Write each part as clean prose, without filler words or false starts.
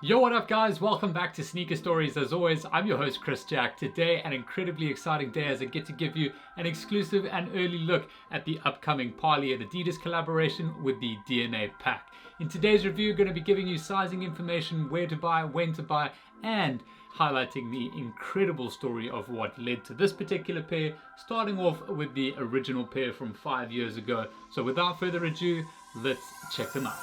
Yo, what up guys? Welcome back to Sneaker Stories. As always, I'm your host Chris Jack. Today, an incredibly exciting day as I get to give you an exclusive and early look at the upcoming Parley and Adidas collaboration with the DNA pack. In today's review, I'm going to be giving you sizing information, where to buy, when to buy, and highlighting the incredible story of what led to this particular pair, starting off with the original pair from 5 years ago. So without further ado, let's check them out.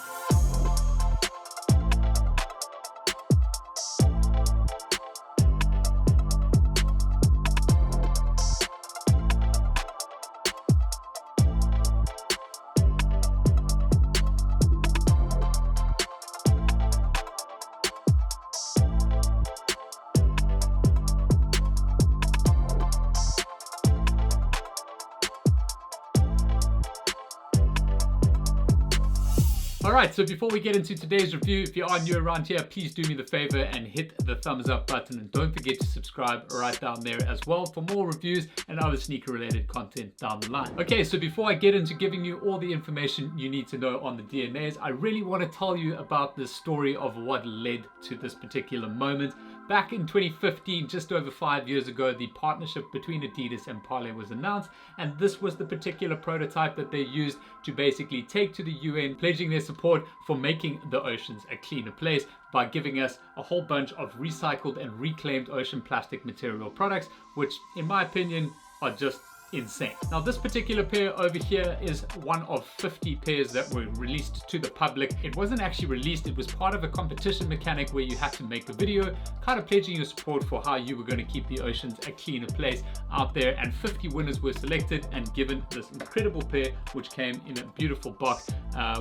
Alright, so before we get into today's review, if you are new around here, please do me the favor and hit the thumbs up button, and don't forget to subscribe right down there as well for more reviews and other sneaker related content down the line. Okay, so before I get into giving you all the information you need to know on the DNAs, I really want to tell you about the story of what led to this particular moment. Back in 2015, just over 5 years ago, the partnership between Adidas and Parley was announced, and this was the particular prototype that they used to basically take to the UN, pledging their support for making the oceans a cleaner place by giving us a whole bunch of recycled and reclaimed ocean plastic material products, which in my opinion are just insane. Now this particular pair over here is one of 50 pairs that were released to the public. It wasn't actually released, it was part of a competition mechanic where you had to make a video kind of pledging your support for how you were going to keep the oceans a cleaner place out there, and 50 winners were selected and given this incredible pair, which came in a beautiful box,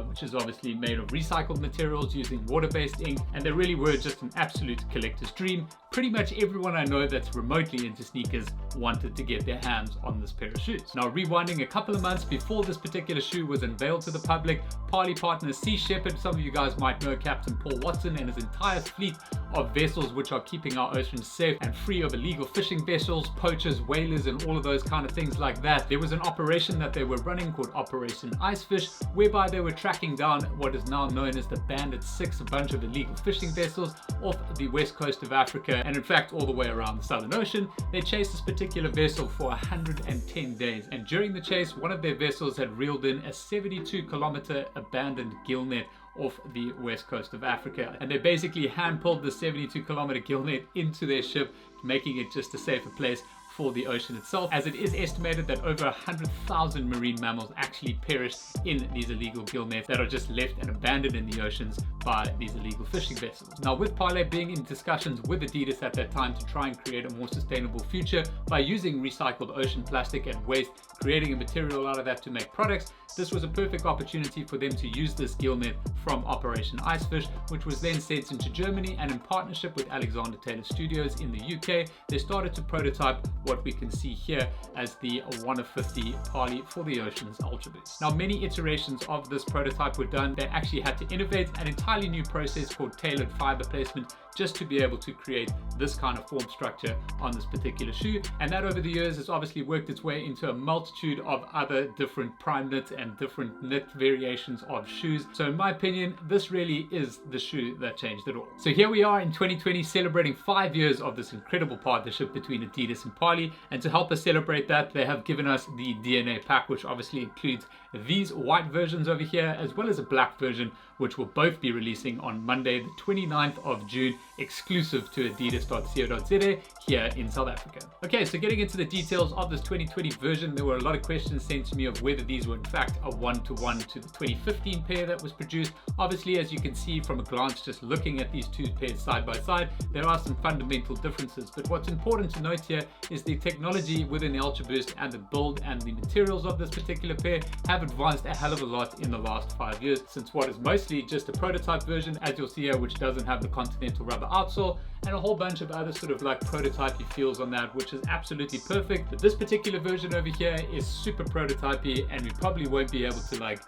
which is obviously made of recycled materials using water-based ink, and they really were just an absolute collector's dream. Pretty much everyone I know that's remotely into sneakers wanted to get their hands on this pair of shoes. Now rewinding a couple of months before this particular shoe was unveiled to the public, Parley partner Sea Shepherd, some of you guys might know Captain Paul Watson and his entire fleet of vessels which are keeping our oceans safe and free of illegal fishing vessels, poachers, whalers, and all of those kind of things like that. There was an operation that they were running called Operation Icefish, whereby they were tracking down what is now known as the Bandit 6, a bunch of illegal fishing vessels off the west coast of Africa, and in fact all the way around the Southern Ocean. They chased this particular vessel for 110 days, and during the chase one of their vessels had reeled in a 72-kilometer abandoned gill net off the west coast of Africa, and they basically hand pulled the 72-kilometer gill net into their ship, making it just a safer place for the ocean itself, as it is estimated that over 100,000 marine mammals actually perish in these illegal gill nets that are just left and abandoned in the oceans by these illegal fishing vessels. Now with Parley being in discussions with Adidas at that time to try and create a more sustainable future by using recycled ocean plastic and waste, creating a material out of that to make products, this was a perfect opportunity for them to use this gill net from Operation Icefish, which was then sent into Germany, and in partnership with Alexander Taylor Studios in the UK, they started to prototype what we can see here as the 1 of 50 Parley for the Oceans ultraboost. Now many iterations of this prototype were done. They actually had to innovate an entirely new process called tailored fiber placement just to be able to create this kind of form structure on this particular shoe, and that over the years has obviously worked its way into a multitude of other different prime knit and different knit variations of shoes. So in my opinion, this really is the shoe that changed it all. So here we are in 2020 celebrating 5 years of this incredible partnership between Adidas and Parley, and to help us celebrate that, they have given us the DNA pack, which obviously includes these white versions over here as well as a black version, which will both be releasing on Monday the 29th of June, exclusive to adidas.co.za here in South Africa. Okay, so getting into the details of this 2020 version, there were a lot of questions sent to me of whether these were in fact a one-to-one to the 2015 pair that was produced. Obviously, as you can see from a glance just looking at these two pairs side by side, there are some fundamental differences, but what's important to note here is the technology within the ultraboost and the build and the materials of this particular pair have advanced a hell of a lot in the last 5 years, since what is mostly just a prototype version, as you'll see here, which doesn't have the continental rubber outsole, and a whole bunch of other sort of like prototypey feels on that, which is absolutely perfect. But this particular version over here is super prototypey, and we probably won't be able to like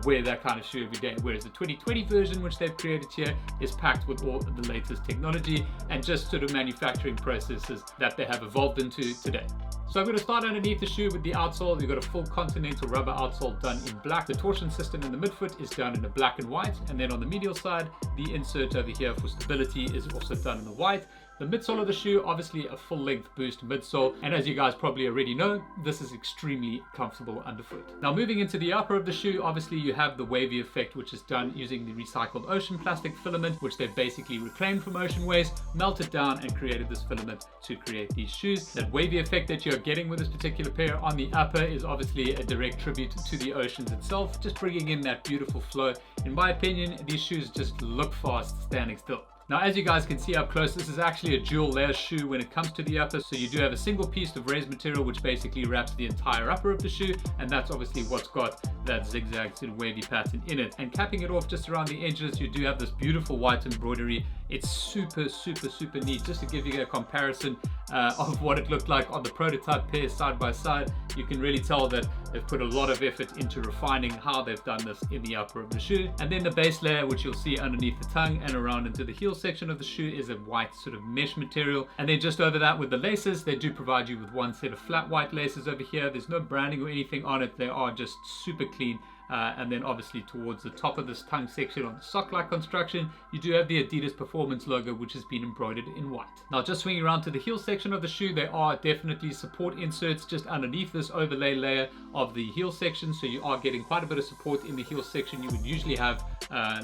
wear that kind of shoe every day. Whereas the 2020 version, which they've created here, is packed with all of the latest technology and just sort of manufacturing processes that they have evolved into today. So I'm going to start underneath the shoe with the outsole. You've got a full Continental rubber outsole done in black. The torsion system in the midfoot is done in a black and white. And then on the medial side, the insert over here for stability is also done in the white. The midsole of the shoe, obviously a full-length boost midsole, and as you guys probably already know, this is extremely comfortable underfoot. Now moving into the upper of the shoe, obviously you have the wavy effect, which is done using the recycled ocean plastic filament, which they've basically reclaimed from ocean waste, melted down and created this filament to create these shoes. That wavy effect that you're getting with this particular pair on the upper is obviously a direct tribute to the oceans itself, just bringing in that beautiful flow. In my opinion, these shoes just look fast standing still. Now, as you guys can see up close, this is actually a dual layer shoe when it comes to the upper. So you do have a single piece of raised material, which basically wraps the entire upper of the shoe. And that's obviously what's got that zigzag sort of wavy pattern in it. And capping it off just around the edges, you do have this beautiful white embroidery. It's super, super, super neat. Just to give you a comparison of what it looked like on the prototype pair side by side, you can really tell that they've put a lot of effort into refining how they've done this in the upper of the shoe. And then the base layer, which you'll see underneath the tongue and around into the heel section of the shoe, is a white sort of mesh material. And then just over that with the laces, they do provide you with one set of flat white laces over here. There's no branding or anything on it. They are just super clean. And then obviously towards the top of this tongue section on the sock-like construction, you do have the Adidas Performance logo, which has been embroidered in white. Now just swinging around to the heel section of the shoe, there are definitely support inserts just underneath this overlay layer of the heel section. So you are getting quite a bit of support in the heel section. You would usually have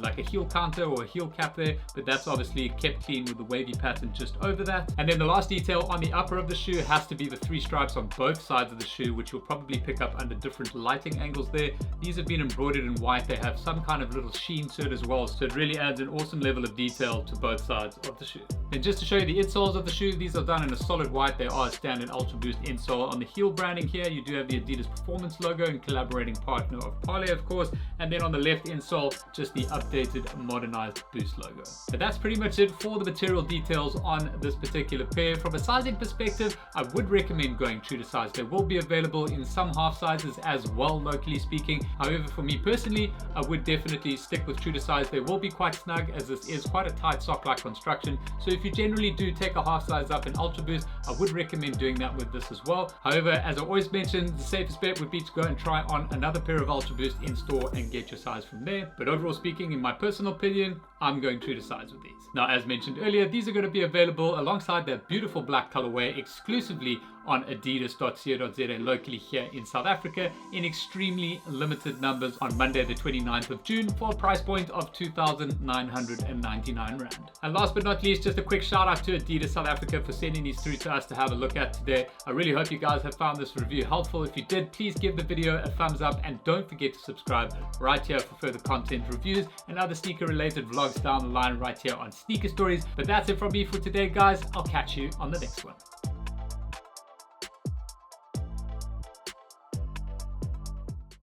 like a heel counter or a heel cap there, but that's obviously kept clean with the wavy pattern just over that. And then the last detail on the upper of the shoe has to be the 3 stripes on both sides of the shoe, which you'll probably pick up under different lighting angles there. These have been embroidered in white. They have some kind of little sheen to it as well, so it really adds an awesome level of detail to both sides of the shoe. And just to show you the insoles of the shoe, these are done in a solid white. They are a standard Ultra Boost insole. On the heel branding here, you do have the Adidas Performance logo and collaborating partner of Parley, of course. And then on the left insole, just the updated modernized Boost logo. But that's pretty much it for the material details on this particular pair. From a sizing perspective, I would recommend going true to size. They will be available in some half sizes as well, locally speaking. However, for me personally, I would definitely stick with true to size. They will be quite snug, as this is quite a tight sock-like construction. So if you generally do take a half size up in Ultra Boost, I would recommend doing that with this as well. However, as I always mention, the safest bet would be to go and try on another pair of Ultra Boost in store and get your size from there. But overall speaking, in my personal opinion, I'm going true to size with these. Now, as mentioned earlier, these are going to be available alongside that beautiful black colorway exclusively on adidas.co.za locally here in South Africa in extremely limited numbers on Monday the 29th of June for a price point of 2,999 Rand. And last but not least, just a quick shout out to Adidas South Africa for sending these through to us to have a look at today. I really hope you guys have found this review helpful. If you did, please give the video a thumbs up and don't forget to subscribe right here for further content reviews and other sneaker related vlogs down the line right here on Sneaker Stories. But that's it from me for today, guys. I'll catch you on the next one.